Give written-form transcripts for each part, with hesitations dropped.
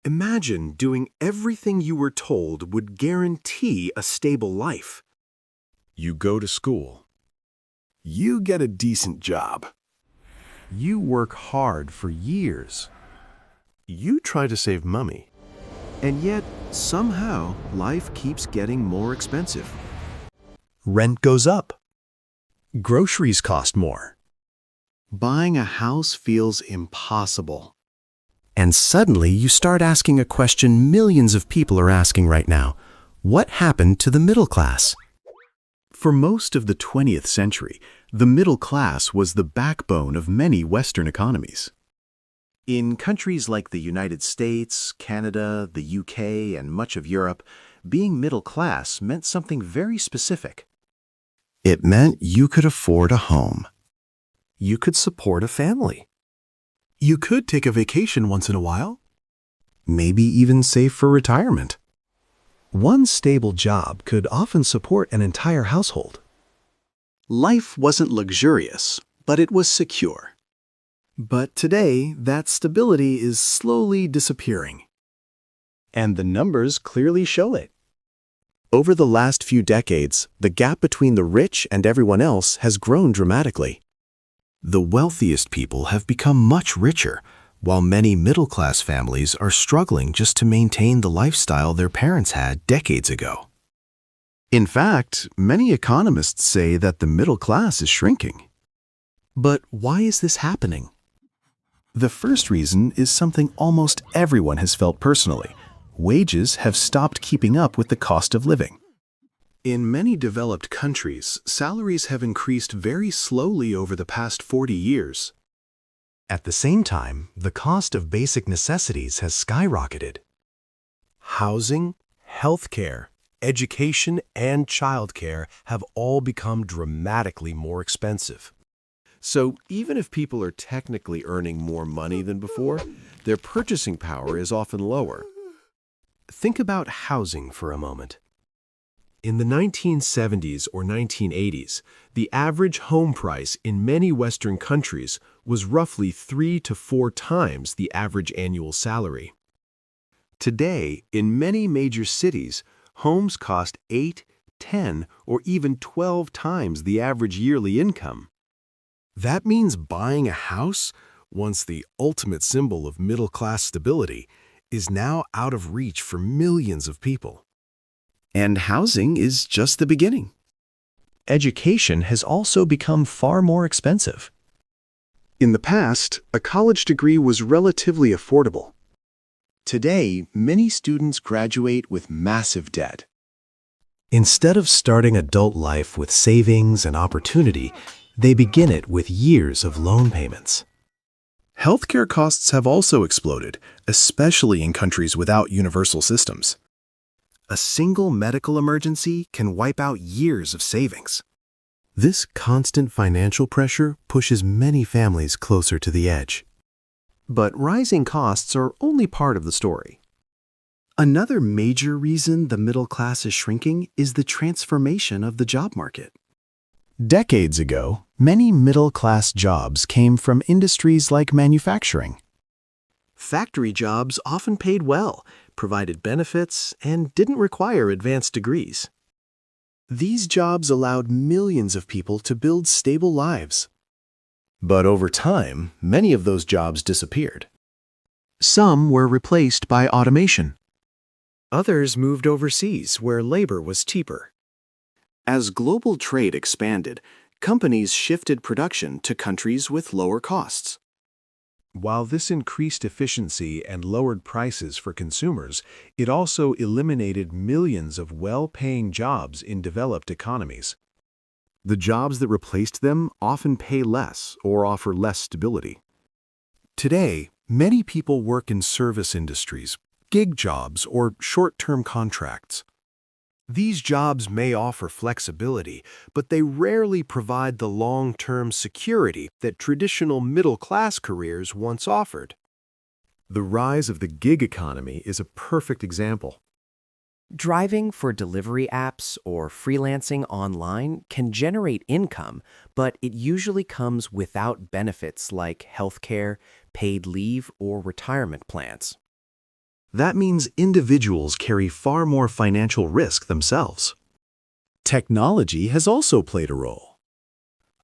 Imagine doing everything you were told would guarantee a stable life. You go to school. You get a decent job. You work hard for years. You try to save money. And yet, somehow, life keeps getting more expensive. Rent goes up. Groceries cost more. Buying a house feels impossible. And suddenly you start asking a question millions of people are asking right now. What happened to the middle class? For most of the 20th century, the middle class was the backbone of many Western economies. In countries like the United States, Canada, the UK, and much of Europe, being middle class meant something very specific. It meant you could afford a home. You could support a family. You could take a vacation once in a while. Maybe even save for retirement. One stable job could often support an entire household. Life wasn't luxurious, but it was secure. But today, that stability is slowly disappearing. And the numbers clearly show it. Over the last few decades, the gap between the rich and everyone else has grown dramatically. The wealthiest people have become much richer, while many middle-class families are struggling just to maintain the lifestyle their parents had decades ago. In fact, many economists say that the middle class is shrinking. But why is this happening? The first reason is something almost everyone has felt personally. Wages have stopped keeping up with the cost of living. In many developed countries, salaries have increased very slowly over the past 40 years. At the same time, the cost of basic necessities has skyrocketed. Housing, healthcare, education, and childcare have all become dramatically more expensive. So even if people are technically earning more money than before, their purchasing power is often lower. Think about housing for a moment. In the 1970s or 1980s, the average home price in many Western countries was roughly 3 to 4 times the average annual salary. Today, in many major cities, homes cost 8, 10, or even 12 times the average yearly income. That means buying a house, once the ultimate symbol of middle-class stability, is now out of reach for millions of people. And housing is just the beginning. Education has also become far more expensive. In the past, a college degree was relatively affordable. Today, many students graduate with massive debt. Instead of starting adult life with savings and opportunity, they begin it with years of loan payments. Healthcare costs have also exploded, especially in countries without universal systems. A single medical emergency can wipe out years of savings. This constant financial pressure pushes many families closer to the edge. But rising costs are only part of the story. Another major reason the middle class is shrinking is the transformation of the job market. Decades ago, many middle-class jobs came from industries like manufacturing. Factory jobs often paid well, provided benefits, and didn't require advanced degrees. These jobs allowed millions of people to build stable lives. But over time, many of those jobs disappeared. Some were replaced by automation. Others moved overseas where labor was cheaper. As global trade expanded, companies shifted production to countries with lower costs. While this increased efficiency and lowered prices for consumers, it also eliminated millions of well-paying jobs in developed economies. The jobs that replaced them often pay less or offer less stability. Today, many people work in service industries, gig jobs, or short-term contracts. These jobs may offer flexibility, but they rarely provide the long-term security that traditional middle-class careers once offered. The rise of the gig economy is a perfect example. Driving for delivery apps or freelancing online can generate income, but it usually comes without benefits like healthcare, paid leave, or retirement plans. That means individuals carry far more financial risk themselves. Technology has also played a role.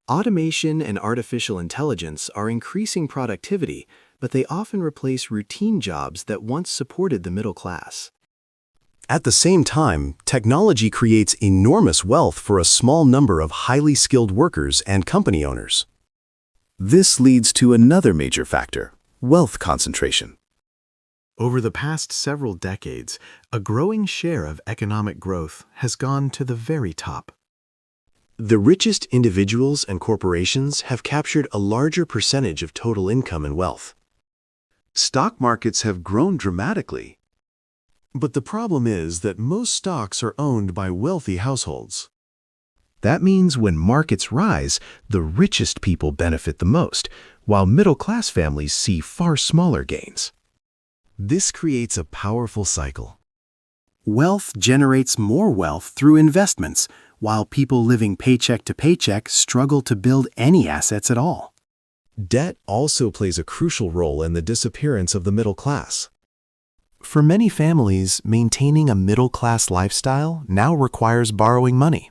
Automation and artificial intelligence are increasing productivity, but they often replace routine jobs that once supported the middle class. At the same time, technology creates enormous wealth for a small number of highly skilled workers and company owners. This leads to another major factor: wealth concentration. Over the past several decades, a growing share of economic growth has gone to the very top. The richest individuals and corporations have captured a larger percentage of total income and wealth. Stock markets have grown dramatically. But the problem is that most stocks are owned by wealthy households. That means when markets rise, the richest people benefit the most, while middle-class families see far smaller gains. This creates a powerful cycle. Wealth generates more wealth through investments, while people living paycheck to paycheck struggle to build any assets at all. Debt also plays a crucial role in the disappearance of the middle class. For many families, maintaining a middle-class lifestyle now requires borrowing money.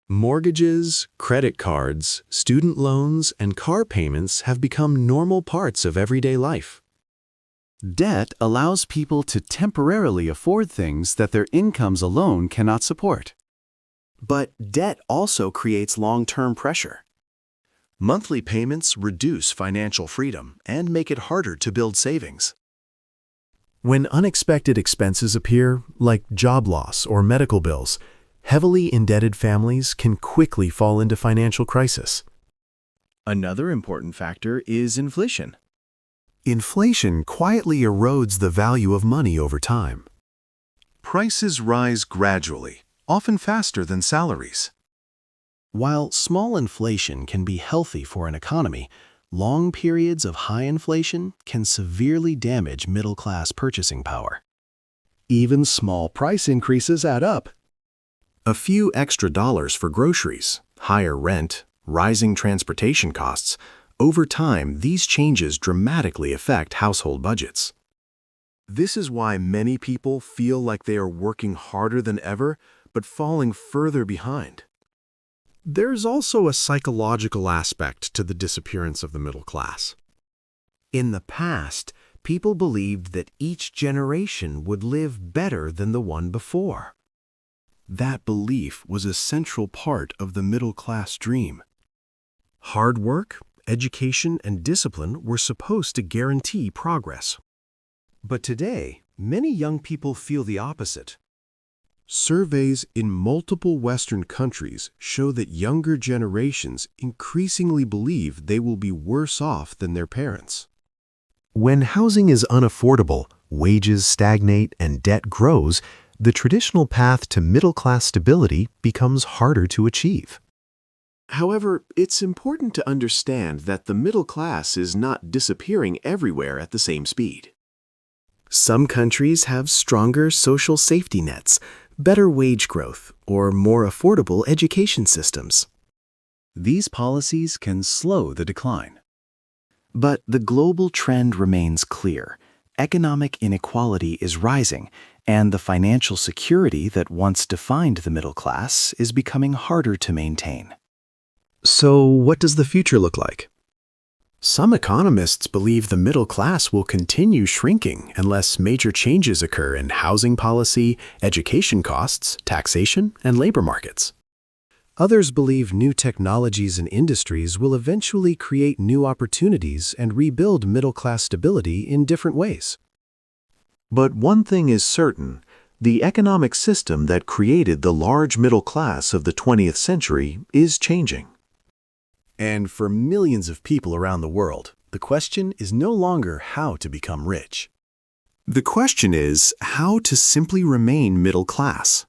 Mortgages, credit cards, student loans, and car payments have become normal parts of everyday life. Debt allows people to temporarily afford things that their incomes alone cannot support. But debt also creates long-term pressure. Monthly payments reduce financial freedom and make it harder to build savings. When unexpected expenses appear, like job loss or medical bills, heavily indebted families can quickly fall into financial crisis. Another important factor is inflation. Inflation quietly erodes the value of money over time. Prices rise gradually, often faster than salaries. While small inflation can be healthy for an economy, long periods of high inflation can severely damage middle-class purchasing power. Even small price increases add up. A few extra dollars for groceries, higher rent, rising transportation costs. Over time, these changes dramatically affect household budgets. This is why many people feel like they are working harder than ever, but falling further behind. There's also a psychological aspect to the disappearance of the middle class. In the past, people believed that each generation would live better than the one before. That belief was a central part of the middle-class dream. Hard work, education, and discipline were supposed to guarantee progress. But today, many young people feel the opposite. Surveys in multiple Western countries show that younger generations increasingly believe they will be worse off than their parents. When housing is unaffordable, wages stagnate, and debt grows, the traditional path to middle-class stability becomes harder to achieve. However, it's important to understand that the middle class is not disappearing everywhere at the same speed. Some countries have stronger social safety nets, better wage growth, or more affordable education systems. These policies can slow the decline. But the global trend remains clear. Economic inequality is rising, and the financial security that once defined the middle class is becoming harder to maintain. So, what does the future look like? Some economists believe the middle class will continue shrinking unless major changes occur in housing policy, education costs, taxation, and labor markets. Others believe new technologies and industries will eventually create new opportunities and rebuild middle-class stability in different ways. But one thing is certain: the economic system that created the large middle class of the 20th century is changing. And for millions of people around the world, the question is no longer how to become rich. The question is how to simply remain middle class.